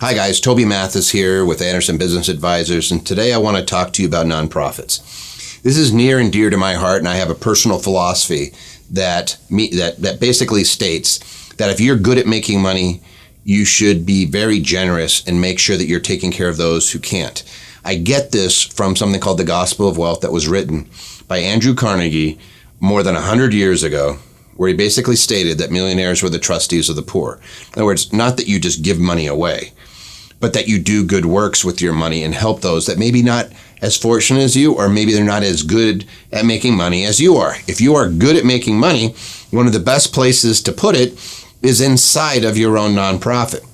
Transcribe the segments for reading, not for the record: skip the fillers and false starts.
Hi guys, Toby Mathis here with Anderson Business Advisors, and today I want to talk to you about nonprofits. This is near and dear to my heart, and I have a personal philosophy that basically states that if you're good at making money, you should be very generous and make sure that you're taking care of those who can't. I get this from something called The Gospel of Wealth that was written by Andrew Carnegie more than 100 years ago, where he basically stated that millionaires were the trustees of the poor. In other words, not that you just give money away, but that you do good works with your money and help those that maybe not as fortunate as you, or maybe they're not as good at making money as you are. If you are good at making money, one of the best places to put it is inside of your own nonprofit.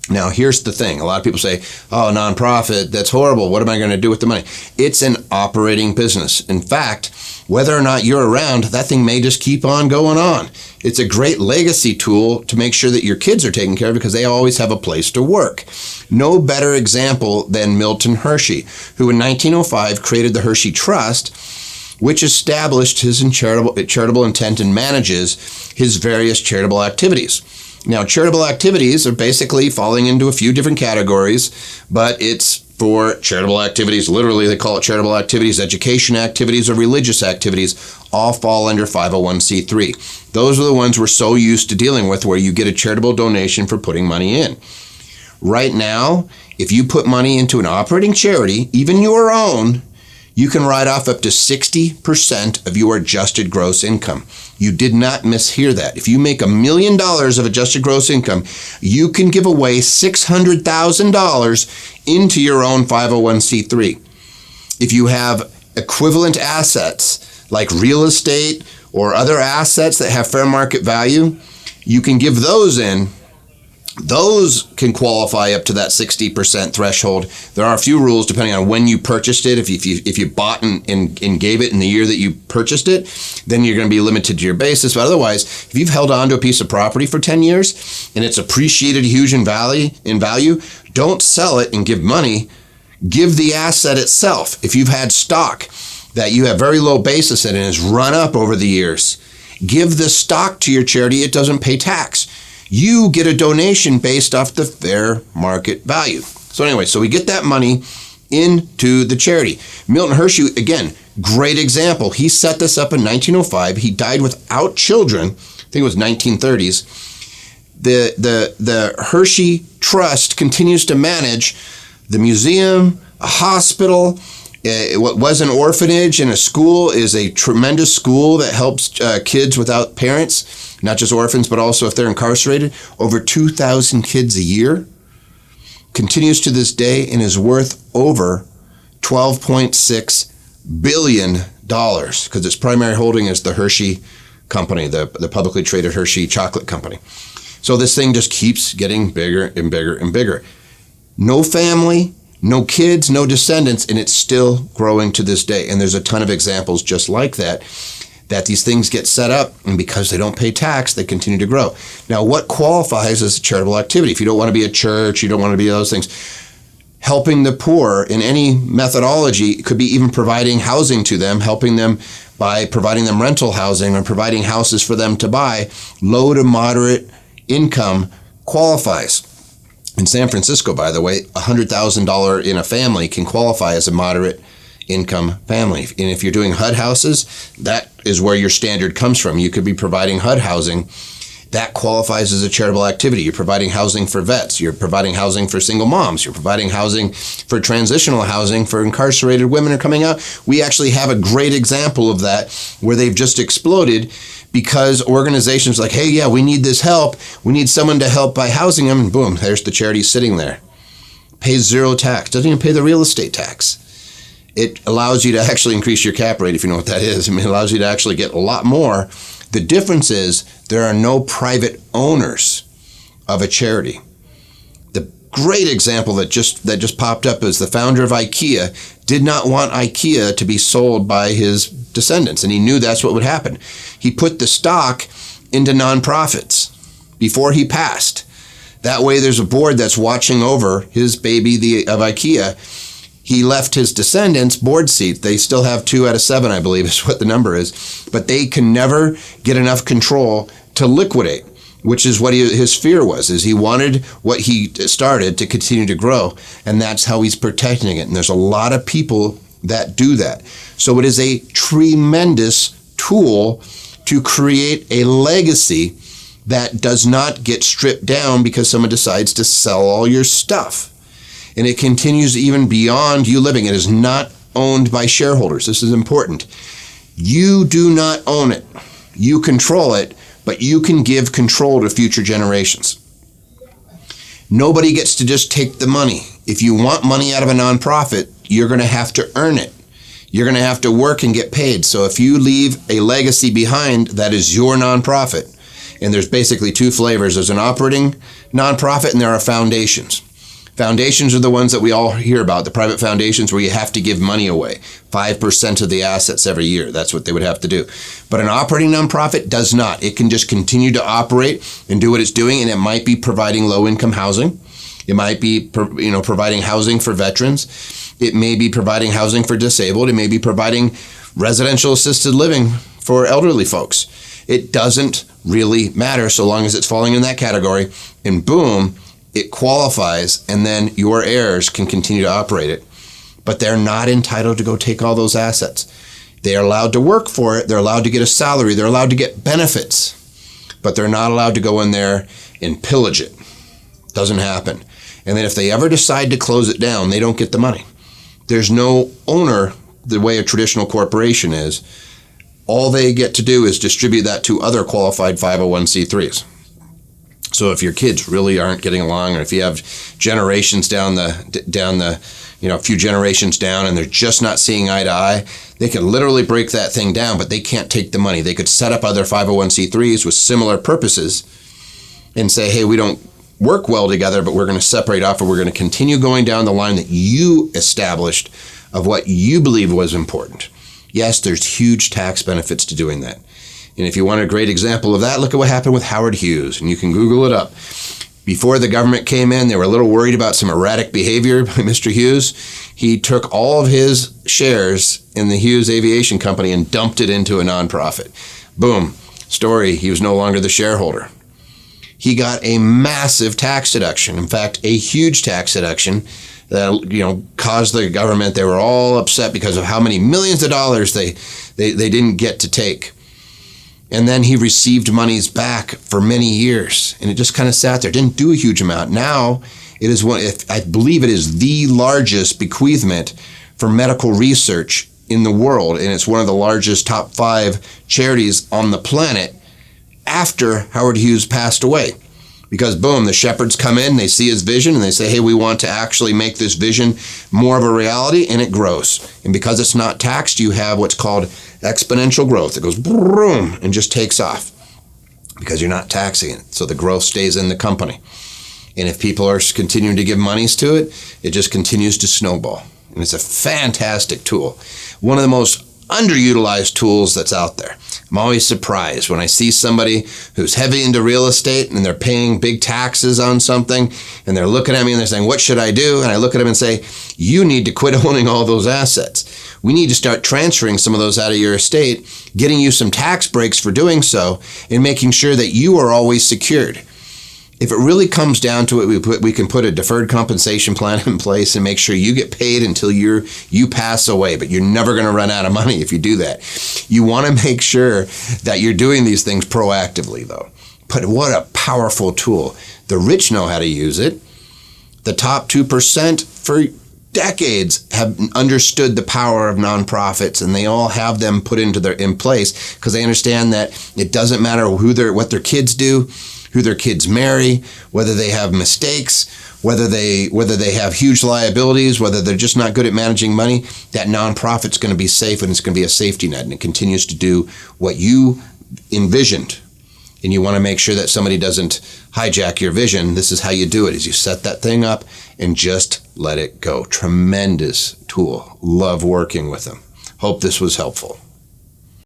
Now, here's the thing. A lot of people say, oh, nonprofit, that's horrible. What am I going to do with the money? It's an operating business. In fact, whether or not you're around, that thing may just keep on going on. It's a great legacy tool to make sure that your kids are taken care of because they always have a place to work. No better example than Milton Hershey, who in 1905 created the Hershey Trust, which established his charitable intent and manages his various charitable activities. Now, charitable activities are basically falling into a few different categories, but it's for charitable activities. Literally, they call it charitable activities, education activities, or religious activities, all fall under 501c3. Those are the ones we're so used to dealing with, where you get a charitable donation for putting money in. Right now, if you put money into an operating charity, even your own, you can write off up to 60% of your adjusted gross income. You did not mishear that. If you make $1 million of adjusted gross income, you can give away $600,000 into your own 501c3. If you have equivalent assets like real estate or other assets that have fair market value, you can give those in. Those can qualify up to that 60% threshold. There are a few rules depending on when you purchased it. If you bought and gave it in the year that you purchased it, then you're going to be limited to your basis. But otherwise, if you've held on to a piece of property for 10 years and it's appreciated huge in value, don't sell it and give money. Give the asset itself. If you've had stock that you have very low basis in and has run up over the years, give the stock to your charity. It doesn't pay tax. You get a donation based off the fair market value. So anyway, so we get that money into the charity. Milton Hershey, again, great example. He set this up in 1905. He died without children. I think it was 1930s. The Hershey Trust continues to manage the museum, a hospital. What was an orphanage and a school is a tremendous school that helps kids without parents, not just orphans, but also if they're incarcerated. Over 2,000 kids a year. Continues to this day and is worth over $12.6 billion because its primary holding is the Hershey Company, the publicly traded Hershey chocolate company. So this thing just keeps getting bigger and bigger and bigger. No family, no kids, no descendants, and it's still growing to this day. And there's a ton of examples just like that these things get set up, and because they don't pay tax, they continue to grow. Now, what qualifies as a charitable activity? If you don't want to be a church, you don't want to be those things, helping the poor in any methodology, it could be even providing housing to them, helping them by providing them rental housing or providing houses for them to buy. Low to moderate income qualifies. In San Francisco, by the way, $100,000 in a family can qualify as a moderate income family. And if you're doing HUD houses, that is where your standard comes from. You could be providing HUD housing. That qualifies as a charitable activity. You're providing housing for vets. You're providing housing for single moms. You're providing housing for transitional housing for incarcerated women who are coming out. We actually have a great example of that where they've just exploded because organizations like, hey, yeah, we need this help. We need someone to help by housing them. And boom, there's the charity sitting there. Pays zero tax. Doesn't even pay the real estate tax. It allows you to actually increase your cap rate, if you know what that is. I mean, it allows you to actually get a lot more. The difference is there are no private owners of a charity. The great example that just popped up is the founder of IKEA did not want IKEA to be sold by his descendants, and he knew that's what would happen. He put the stock into nonprofits before he passed. That way there's a board that's watching over his baby of IKEA. He left his descendants board seats. They still have 2 out of 7, I believe is what the number is, but they can never get enough control to liquidate. which is what his fear was, is he wanted what he started to continue to grow, and that's how he's protecting it. And there's a lot of people that do that. So it is a tremendous tool to create a legacy that does not get stripped down because someone decides to sell all your stuff. And it continues even beyond you living. It is not owned by shareholders. This is important. You do not own it. You control it, but you can give control to future generations. Nobody gets to just take the money. If you want money out of a nonprofit, you're going to have to earn it. You're going to have to work and get paid. So if you leave a legacy behind, that is your nonprofit. And there's basically two flavors. There's an operating nonprofit and there are foundations. Foundations are the ones that we all hear about, the private foundations where you have to give money away, 5% of the assets every year. That's what they would have to do. But an operating nonprofit does not. It can just continue to operate and do what it's doing, and it might be providing low-income housing. It might be providing housing for veterans. It may be providing housing for disabled. It may be providing residential assisted living for elderly folks. It doesn't really matter so long as it's falling in that category, and boom, it qualifies, and then your heirs can continue to operate it. But they're not entitled to go take all those assets. They are allowed to work for it. They're allowed to get a salary. They're allowed to get benefits. But they're not allowed to go in there and pillage it. Doesn't happen. And then if they ever decide to close it down, they don't get the money. There's no owner the way a traditional corporation is. All they get to do is distribute that to other qualified 501c3s. So if your kids really aren't getting along, or if you have generations down the a few generations down and they're just not seeing eye to eye, they can literally break that thing down, but they can't take the money. They could set up other 501c3s with similar purposes and say, hey, we don't work well together, but we're going to separate off, and we're going to continue going down the line that you established of what you believe was important. Yes, there's huge tax benefits to doing that. And if you want a great example of that, look at what happened with Howard Hughes, and you can Google it up. Before the government came in, they were a little worried about some erratic behavior by Mr. Hughes. He took all of his shares in the Hughes Aviation Company and dumped it into a nonprofit. Boom, story, he was no longer the shareholder. He got a massive tax deduction. In fact, a huge tax deduction that caused the government, they were all upset because of how many millions of dollars they didn't get to take. And then he received monies back for many years, and it just kind of sat there, didn't do a huge amount. Now it is I believe it is the largest bequeathment for medical research in the world, and it's one of the largest top 5 charities on the planet after Howard Hughes passed away. Because boom, the shepherds come in, they see his vision, and they say, hey, we want to actually make this vision more of a reality, and it grows. And because it's not taxed, you have what's called exponential growth. It goes boom and just takes off because you're not taxing it. So the growth stays in the company. And if people are continuing to give monies to it, it just continues to snowball. And it's a fantastic tool. One of the most underutilized tools that's out there. I'm always surprised when I see somebody who's heavy into real estate and they're paying big taxes on something, and they're looking at me and they're saying, what should I do? And I look at them and say, you need to quit owning all those assets. We need to start transferring some of those out of your estate, getting you some tax breaks for doing so, and making sure that you are always secured. If it really comes down to it, we can put a deferred compensation plan in place and make sure you get paid until you pass away, but you're never going to run out of money if you do that. You want to make sure that you're doing these things proactively, though. But what a powerful tool. The rich know how to use it. The top 2% for decades have understood the power of nonprofits, and they all have them put in place because they understand that it doesn't matter what their kids do, who their kids marry, whether they have mistakes, whether they have huge liabilities, whether they're just not good at managing money. That nonprofit's going to be safe, and it's going to be a safety net, and it continues to do what you envisioned. And you want to make sure that somebody doesn't hijack your vision. This is how you do it, is you set that thing up and just let it go. Tremendous tool. Love working with them. Hope this was helpful.